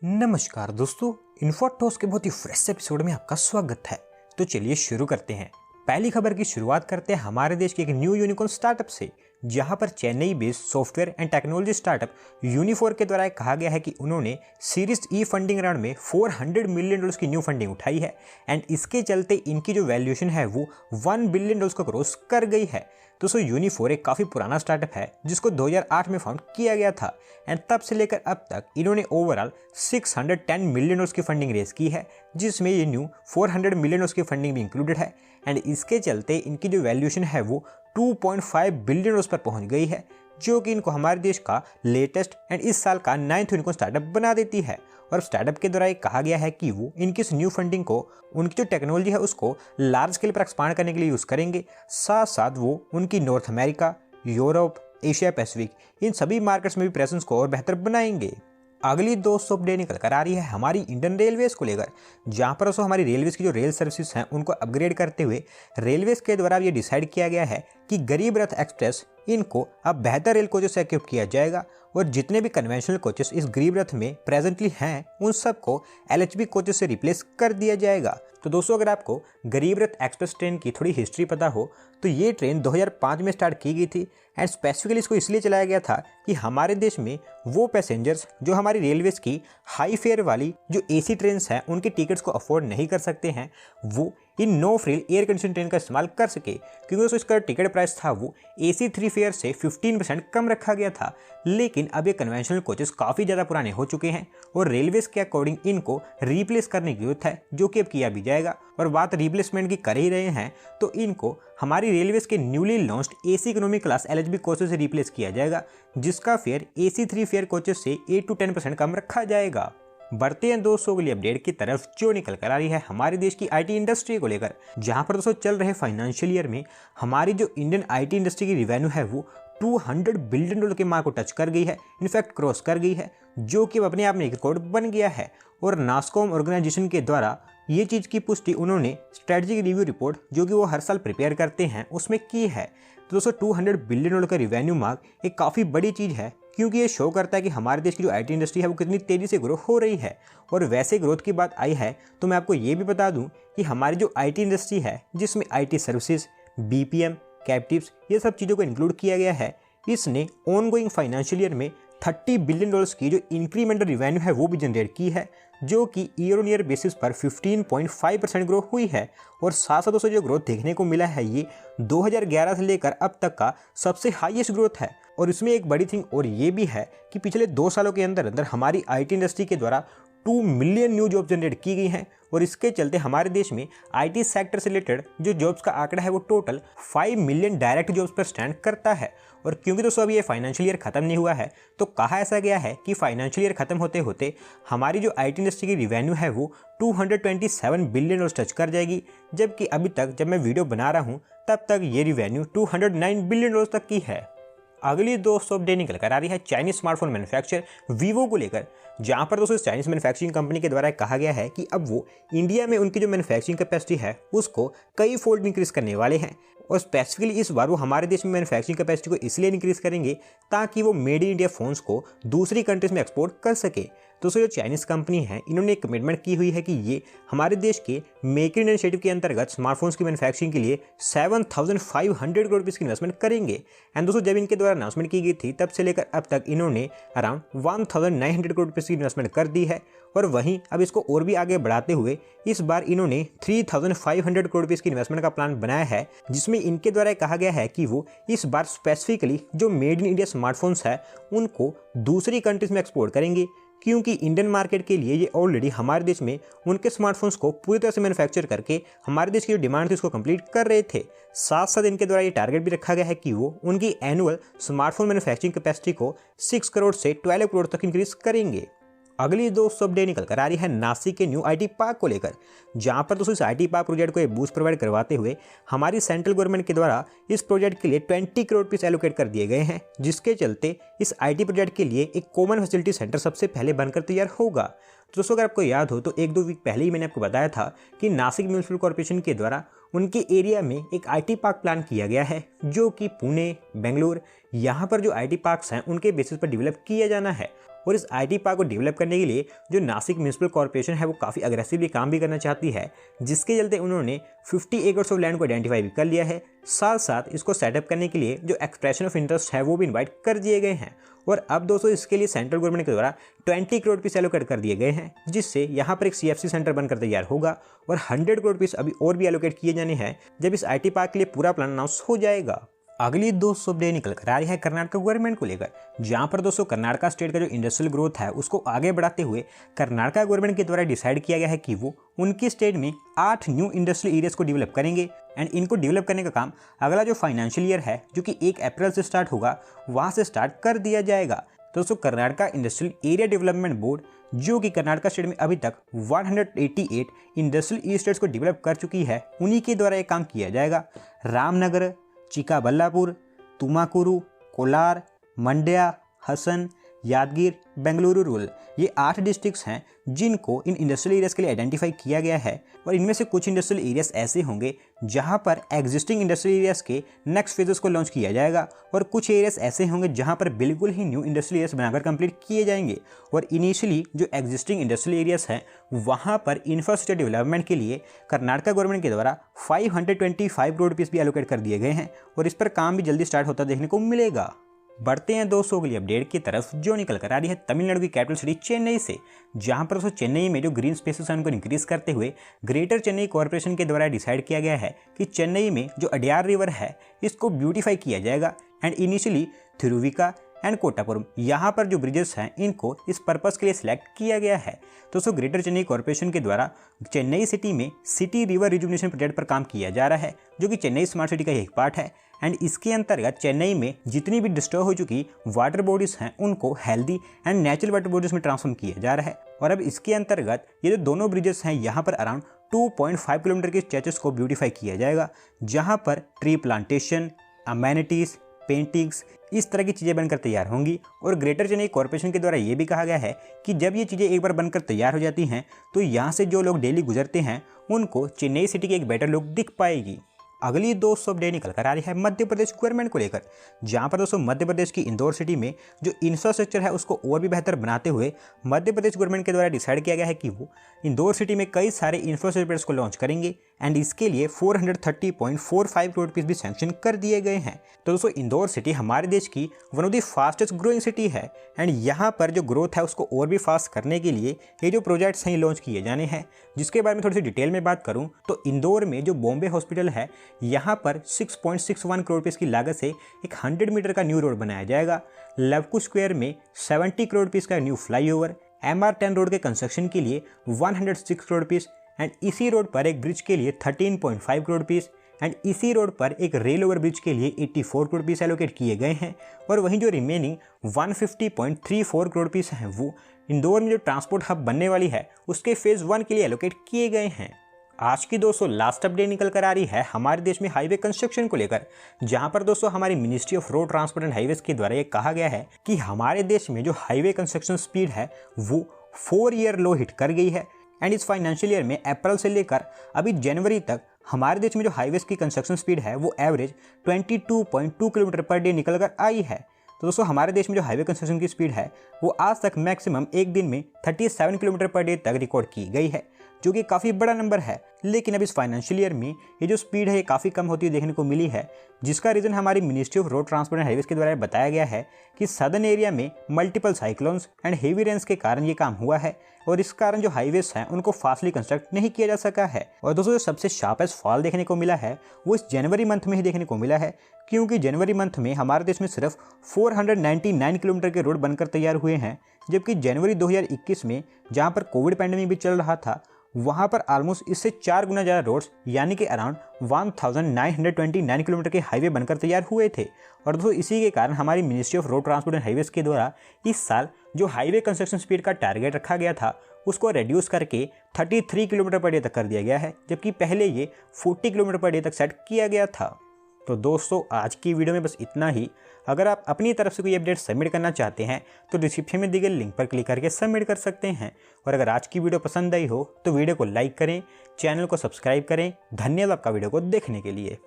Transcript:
नमस्कार दोस्तों, इन्फोटॉस के बहुत ही फ्रेश एपिसोड में आपका स्वागत है। तो चलिए शुरू करते हैं। पहली खबर की शुरुआत करते हैं हमारे देश के एक न्यू यूनिकॉर्न स्टार्टअप से, जहां पर Chennai based software and technology startup Uniphore के द्वारा कहा गया है कि उन्होंने सीरीज ई फंडिंग राउंड में $400 मिलियन की न्यू फंडिंग उठाई है एंड इसके चलते इनकी जो वैल्यूएशन है वो $1 बिलियन को क्रॉस कर गई है। दोस्तों यूनिफोर एक काफ़ी पुराना स्टार्टअप है जिसको 2008 में फाउंड किया गया था एंड तब से लेकर अब तक इन्होंने ओवरऑल $610 मिलियन की फंडिंग रेज की है, जिसमें ये न्यू $400 मिलियन की फंडिंग भी इंक्लूडेड है एंड इसके चलते इनकी जो वैल्यूएशन है वो 2.5 बिलियन पर पहुंच गई है, जो कि इनको हमारे देश का लेटेस्ट एंड इस साल का 9th यूनिकॉर्न स्टार्टअप बना देती है। और स्टार्टअप के द्वारा कहा गया है कि वो इनकी इस न्यू फंडिंग को उनकी जो टेक्नोलॉजी है उसको लार्ज स्केल पर एक्सपांड करने के लिए यूज़ करेंगे। साथ साथ वो उनकी North America, Europe, Asia Pacific इन सभी मार्केट्स में भी प्रेजेंस को और बेहतर बनाएंगे। अगली दोस्त अपडेट निकल कर आ रही है हमारी इंडियन रेलवेज को लेकर, जहां पर हमारी रेलवेज की जो रेल सर्विसेज हैं उनको अपग्रेड करते हुए रेलवेज के द्वारा ये डिसाइड किया गया है कि गरीब रथ एक्सप्रेस इनको अब बेहतर रेल कोचेस से इक्विप किया जाएगा और जितने भी कन्वेंशनल कोचेस इस गरीब रथ में प्रेजेंटली हैं उन सबको LHB कोचेस से रिप्लेस कर दिया जाएगा। तो दोस्तों, अगर आपको गरीब रथ एक्सप्रेस ट्रेन की थोड़ी हिस्ट्री पता हो तो ये ट्रेन 2005 में स्टार्ट की गई थी एंड स्पेसिफिकली इसको इसलिए चलाया गया था कि हमारे देश में वो पैसेंजर्स जो हमारी रेलवेज की हाई फेयर वाली जो AC ट्रेन्स हैं उनके टिकट्स को अफोर्ड नहीं कर सकते हैं, वो इन no frill air condition train का इस्तेमाल कर सके, क्योंकि दोस्तों इसका टिकट प्राइस था वो AC 3 फेयर से 15% कम रखा गया था। लेकिन अब ये कन्वेंशनल कोचेस काफ़ी ज़्यादा पुराने हो चुके हैं और रेलवेज के अकॉर्डिंग इनको रिप्लेस करने की जरूरत है, जो कि अब किया भी जाएगा। और बात रिप्लेसमेंट की कर ही रहे हैं तो इनको हमारी रेलवेज के newly launched AC economy class LHB coaches से रिप्लेस किया जाएगा, जिसका फेयर AC 3 फेयर कोचेस से 8 to 10% कम रखा जाएगा। बढ़ते हैं दोस्तों अगली अपडेट की तरफ, जो निकल कर आ रही है हमारे देश की IT इंडस्ट्री को लेकर, जहां पर दोस्तों चल रहे फाइनेंशियल ईयर में हमारी जो इंडियन IT इंडस्ट्री की रिवेन्यू है वो $200 बिलियन के मार्क को टच कर गई है, इनफैक्ट क्रॉस कर गई है, जो कि अपने आप में एक रिकॉर्ड बन गया है। और नास्कॉम ऑर्गेनाइजेशन के द्वारा ये चीज़ की पुष्टि उन्होंने स्ट्रेटजिक रिव्यू रिपोर्ट जो कि वो हर साल प्रिपेयर करते हैं उसमें की है। तो दोस्तों $200 बिलियन का रिवेन्यू मार्क एक काफ़ी बड़ी चीज़ है, क्योंकि ये शो करता है कि हमारे देश की जो IT इंडस्ट्री है वो कितनी तेज़ी से ग्रो हो रही है। और वैसे ग्रोथ की बात आई है तो मैं आपको ये भी बता दूं कि हमारी जो IT इंडस्ट्री है जिसमें IT सर्विसेज, BPM, कैप्टिव्स ये सब चीज़ों को इंक्लूड किया गया है, इसने ऑनगोइंग फाइनेंशियल ईयर में $30 बिलियन की जो इंक्रीमेंटल रिवेन्यू है वो भी जनरेट की है, जो कि ईयर ऑन ईयर बेसिस पर 15.5% ग्रोथ हुई है। और साथ साथ दोस्तों जो ग्रोथ देखने को मिला है ये 2011 से लेकर अब तक का सबसे हाईएस्ट ग्रोथ है। और इसमें एक बड़ी थिंग और ये भी है कि पिछले 2 सालों के अंदर अंदर हमारी IT इंडस्ट्री के द्वारा 2 मिलियन न्यू जॉब जनरेट की गई हैं और इसके चलते हमारे देश में IT सेक्टर से रिलेटेड जो जॉब्स का आंकड़ा है वो टोटल 5 मिलियन डायरेक्ट जॉब्स पर स्टैंड करता है। और क्योंकि दोस्तों अभी ये फाइनेंशियल ईयर खत्म नहीं हुआ है तो कहा ऐसा गया है कि फाइनेंशियल ईयर खत्म होते होते हमारी जो IT इंडस्ट्री की रिवेन्यू है वो 227 बिलियन टच कर जाएगी, जबकि अभी तक जब मैं वीडियो बना रहा हूँ तब तक ये रिवेन्यू 209 बिलियन तक की है। अगली दोस्तों अपडेट निकल कर आ रही है चाइनीज स्मार्टफोन मैन्युफैक्चरर वीवो को लेकर, जहां पर दोस्तों चाइनीज मैन्युफैक्चरिंग कंपनी के द्वारा कहा गया है कि अब वो इंडिया में उनकी जो मैन्युफैक्चरिंग कैपेसिटी है उसको कई फोल्ड इंक्रीज करने वाले हैं। और स्पेसिफिकली इस बार वो हमारे देश में मैन्युफैक्चरिंग कैपेसिटी को इसलिए इंक्रीज करेंगे ताकि वो मेड इन इंडिया फोन्स को दूसरी कंट्रीज में एक्सपोर्ट कर सके। दोस्तों जो चाइनीज़ कंपनी है इन्होंने एक कमिटमेंट की हुई है कि ये हमारे देश के मेक इन इनिशिएटिव के अंतर्गत स्मार्टफोन्स की मैन्युफैक्चरिंग के लिए 7,500 करोड़ रुपये की इन्वेस्टमेंट करेंगे। एंड दोस्तों जब इनके द्वारा अनाउंसमेंट की गई थी तब से लेकर अब तक इन्होंने अराउंड 1,900 करोड़ रुपये की इन्वेस्टमेंट कर दी है। और वहीं अब इसको और भी आगे बढ़ाते हुए इस बार इन्होंने 3,500 करोड़ रुपये की इन्वेस्टमेंट का प्लान बनाया है, जिसमें इनके द्वारा कहा गया है कि वो इस बार स्पेसिफिकली जो मेड इन इंडिया स्मार्टफोन्स है उनको दूसरी कंट्रीज में एक्सपोर्ट करेंगे, क्योंकि इंडियन मार्केट के लिए ये ऑलरेडी हमारे देश में उनके स्मार्टफोन्स को पूरी तरह से मैन्युफैक्चर करके हमारे देश की जो डिमांड थी उसको कंप्लीट कर रहे थे। साथ साथ इनके द्वारा ये टारगेट भी रखा गया है कि वो उनकी एनुअल स्मार्टफोन मैन्युफैक्चरिंग कैपेसिटी को 6 करोड़ से 12 करोड़ तक इंक्रीज करेंगे। अगली दोस्तों अपडेट निकल कर आ रही है नासिक के न्यू IT पार्क को लेकर, जहां पर दोस्तों इस IT पार्क प्रोजेक्ट को एक बूस्ट प्रोवाइड करवाते हुए हमारी सेंट्रल गवर्नमेंट के द्वारा इस प्रोजेक्ट के लिए 20 करोड़ रुपीस एलोकेट कर दिए गए हैं, जिसके चलते इस IT प्रोजेक्ट के लिए एक कॉमन फैसिलिटी सेंटर सबसे पहले बनकर तैयार होगा। तो दोस्तों अगर आपको याद हो तो 1-2 वीक पहले ही मैंने आपको बताया था कि नासिक म्यूनिसिपल कॉर्पोरेशन के द्वारा उनके एरिया में एक IT पार्क प्लान किया गया है, जो कि पुणे, बेंगलुरु यहाँ पर जो IT पार्क्स हैं उनके बेसिस पर डेवलप किया जाना है। और इस IT पार्क को डेवलप करने के लिए जो नासिक म्यूनिसिपल कॉर्पोरेशन है वो काफ़ी अग्रेसिवली काम भी करना चाहती है, जिसके चलते उन्होंने 50 एकर्स ऑफ लैंड को आइडेंटिफाई भी कर लिया है। साथ साथ इसको सेटअप करने के लिए जो एक्सप्रेशन ऑफ इंटरेस्ट है वो भी इन्वाइट कर दिए गए हैं। और अब दोस्तों इसके लिए सेंट्रल गवर्नमेंट के द्वारा 20 करोड़ रुपीस एलोकेट कर दिए गए हैं, जिससे यहाँ पर एक CFC सेंटर बनकर तैयार होगा और 100 करोड़ रुपीस अभी और भी एलोकेट किए जाने हैं जब इस IT पार्क के लिए पूरा प्लान अनाउंस हो जाएगा। अगली दोस्तों अपडेट निकल कर आ रही है कर्नाटक गवर्नमेंट को लेकर, जहां पर दोस्तों कर्नाटक स्टेट का जो इंडस्ट्रियल ग्रोथ है उसको आगे बढ़ाते हुए कर्नाटक गवर्नमेंट के द्वारा डिसाइड किया गया है कि वो उनकी स्टेट में 8 न्यू इंडस्ट्रियल एरियाज को डेवलप करेंगे। एंड इनको डेवलप करने का काम अगला जो फाइनेंशियल ईयर है जो कि 1 अप्रैल से स्टार्ट होगा वहां से स्टार्ट कर दिया जाएगा। दोस्तों Karnataka industrial area development board जो कि कर्नाटक स्टेट में अभी तक 188 इंडस्ट्रियल एस्टेट्स को डेवलप कर चुकी है, उन्हीं के द्वारा ये काम किया जाएगा। रामनगर, चिकाबल्लापुर, तुमाकुरु, कोलार, मंड्या, हसन, यादगीर, बेंगलुरु रूरल, ये 8 डिस्ट्रिक्ट्स हैं जिनको इन इंडस्ट्रियल एरियाज के लिए आइडेंटिफाई किया गया है। और इनमें से कुछ इंडस्ट्रियल एरियाज ऐसे होंगे जहां पर एग्जिस्टिंग इंडस्ट्रियल एरियाज के नेक्स्ट फेजेस को लॉन्च किया जाएगा, और कुछ एरियाज ऐसे होंगे जहां पर बिल्कुल ही न्यू इंडस्ट्रियल एरियाज बनाकर कंप्लीट किए जाएंगे। और इनिशियली जो एग्जिस्टिंग इंडस्ट्रियल एरियाज हैं वहां पर इंफ्रास्ट्रक्चर डेवलपमेंट के लिए कर्नाटक गवर्नमेंट के द्वारा 525 करोड़ रुपीस भी एलोकेट कर दिए गए हैं, और इस पर काम भी जल्दी स्टार्ट होता देखने को मिलेगा। बढ़ते हैं दोस्तों अगली अपडेट की तरफ, जो निकल कर आ रही है तमिलनाडु की कैपिटल सिटी चेन्नई से, जहां पर दोस्तों चेन्नई में जो ग्रीन स्पेसेस हैं उनको इंक्रीज करते हुए ग्रेटर चेन्नई कॉर्पोरेशन के द्वारा डिसाइड किया गया है कि चेन्नई में जो अडयार रिवर है इसको ब्यूटीफाई किया जाएगा। एंड इनिशियली थिरुविका एंड कोटापुरम यहाँ पर जो ब्रिजेस हैं इनको इस पर्पस के लिए सिलेक्ट किया गया है। दोस्तों ग्रेटर चेन्नई कॉर्पोरेशन के द्वारा चेन्नई सिटी में सिटी रिवर रिजुवनेशन प्रोजेक्ट पर काम किया जा रहा है, जो कि चेन्नई स्मार्ट सिटी का एक पार्ट है। एंड इसके अंतर्गत चेन्नई में जितनी भी डिस्टर्ब हो चुकी वाटर बॉडीज हैं उनको healthy and natural water bodies में ट्रांसफॉर्म किया जा रहा है। और अब इसके अंतर्गत ये जो दोनों ब्रिजेस हैं यहाँ पर अराउंड 2.5 किलोमीटर के स्ट्रेचेस को ब्यूटीफाई किया जाएगा, जहाँ पर ट्री प्लांटेशन, अमेनिटीज, पेंटिंग्स, इस तरह की चीज़ें बनकर तैयार होंगी। और ग्रेटर चेन्नई कॉर्पोरेशन के द्वारा ये भी कहा गया है कि जब ये चीज़ें एक बार बनकर तैयार हो जाती हैं तो यहाँ से जो लोग डेली गुजरते हैं उनको चेन्नई सिटी की एक बेटर लुक दिख पाएगी। अगली दोस्तों अपडेट निकल कर आ रही है मध्य प्रदेश गवर्नमेंट को लेकर, जहां पर दोस्तों मध्य प्रदेश की इंदौर सिटी में जो इंफ्रास्ट्रक्चर है उसको और भी बेहतर बनाते हुए मध्य प्रदेश गवर्नमेंट के द्वारा डिसाइड किया गया है कि वो इंदौर सिटी में कई सारे इंफ्रास्ट्रक्चर प्रोजेक्ट्स को लॉन्च करेंगे। एंड इसके लिए 430.45 करोड़ रुपीस भी सैंक्शन कर दिए गए हैं। तो दोस्तों इंदौर सिटी हमारे देश की one of the fastest growing city है, एंड यहाँ पर जो ग्रोथ है उसको और भी फास्ट करने के लिए ये जो प्रोजेक्ट्स हैं लॉन्च किए जाने हैं। जिसके बारे में थोड़ी सी डिटेल में बात करूँ तो इंदौर में जो बॉम्बे हॉस्पिटल है यहाँ पर 6.61 करोड़ रुपीस की लागत से एक 100 मीटर का न्यू रोड बनाया जाएगा। लवकुश स्क्वायर में 70 करोड़ रुपीस का न्यू फ्लाईओवर, MR10 रोड के कंस्ट्रक्शन के लिए 106 करोड़ रुपीस, एंड इसी रोड पर एक ब्रिज के लिए 13.5 करोड़ रुपीस, एंड इसी रोड पर एक रेल ओवर ब्रिज के लिए 84 करोड़ रुपीस एलोकेट किए गए हैं। और वहीं जो रिमेनिंग 150.34 करोड़ रुपीस हैं वो इंदौर में जो ट्रांसपोर्ट हब बनने वाली है उसके फेज़ 1 के लिए एलोकेट किए गए हैं। आज की दोस्तों लास्ट अपडेट निकल कर आ रही है हमारे देश में हाईवे कंस्ट्रक्शन को लेकर, जहां पर दोस्तों हमारी ministry of road transport and highways के द्वारा ये कहा गया है कि हमारे देश में जो हाईवे कंस्ट्रक्शन स्पीड है वो 4 ईयर लो हिट कर गई है। एंड इस फाइनेंशियल ईयर में अप्रैल से लेकर अभी जनवरी तक हमारे देश में जो हाईवेज की कंस्ट्रक्शन स्पीड है वो एवरेज 22.2 किलोमीटर पर डे निकल कर आई है। तो दोस्तों हमारे देश में जो हाईवे कंस्ट्रक्शन की स्पीड है वो आज तक मैक्सिमम एक दिन में 37 किलोमीटर पर डे तक रिकॉर्ड की गई है, जो कि काफ़ी बड़ा नंबर है। लेकिन अब इस फाइनेंशियल ईयर में ये जो स्पीड है ये काफ़ी कम होती हुई देखने को मिली है, जिसका रीज़न हमारी ministry of road transport and highways के द्वारा बताया गया है कि सदर्न एरिया में multiple cyclones and heavy rains के कारण ये काम हुआ है, और इस कारण जो हाईवेज हैं उनको फास्टली कंस्ट्रक्ट नहीं किया जा सका है। और दोस्तों जो सबसे शार्पेस्ट फॉल देखने को मिला है वो इस जनवरी मंथ में ही देखने को मिला है, क्योंकि जनवरी मंथ में हमारे देश में सिर्फ 499 किलोमीटर के रोड बनकर तैयार हुए हैं, जबकि जनवरी 2021 में जहाँ पर कोविड पैंडेमिक भी चल रहा था वहाँ पर ऑलमोस्ट इससे 4 गुना ज़्यादा रोड्स यानी कि अराउंड 1929 किलोमीटर के हाईवे बनकर तैयार हुए थे। और दोस्तों इसी के कारण हमारी ministry of road transport and highways के द्वारा इस साल जो हाईवे कंस्ट्रक्शन स्पीड का टारगेट रखा गया था उसको रिड्यूस करके 33 किलोमीटर पर डे तक कर दिया गया है, जबकि पहले ये 40 किलोमीटर पर डे तक सेट किया गया था। तो दोस्तों आज की वीडियो में बस इतना ही। अगर आप अपनी तरफ से कोई अपडेट सबमिट करना चाहते हैं तो डिस्क्रिप्शन में दी गई लिंक पर क्लिक करके सबमिट कर सकते हैं। और अगर आज की वीडियो पसंद आई हो तो वीडियो को लाइक करें, चैनल को सब्सक्राइब करें। धन्यवाद आपका वीडियो को देखने के लिए।